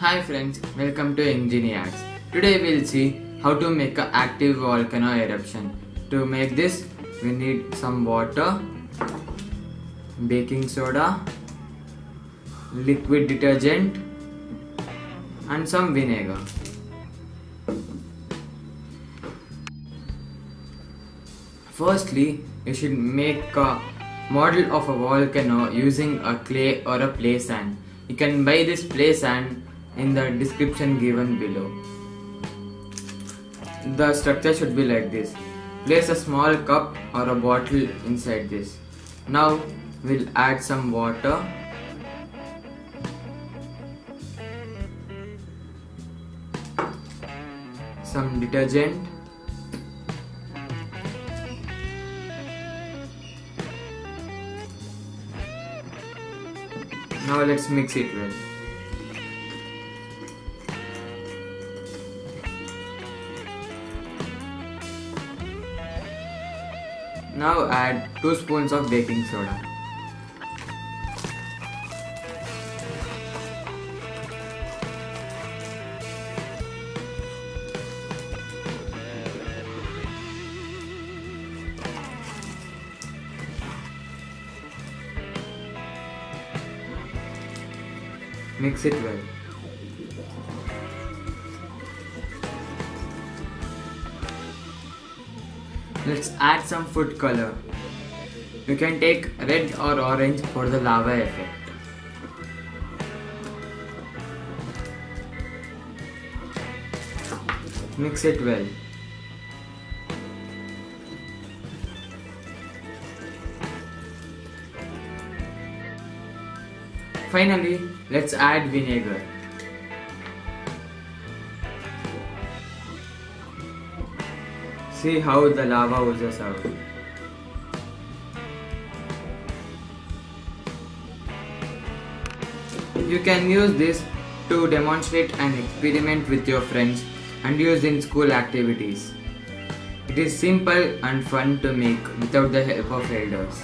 Hi friends, welcome to Engineers. Today we'll see how to make an active volcano eruption. To make this, we need some water, baking soda, liquid detergent and some vinegar. Firstly, you should make a model of a volcano using a clay or a play sand. You can buy this play sand in the description given below. The structure should be like this. Place a small cup or a bottle inside this. Now we'll add some water. Some detergent. Now let's mix it well. Now add 2 spoons of baking soda. Mix it well. Let's add some food color. You can take red or orange for the lava effect. Mix it well. Finally, let's add vinegar. See how the lava oozes out. You can use this to demonstrate and experiment with your friends and use in school activities. It is simple and fun to make without the help of elders.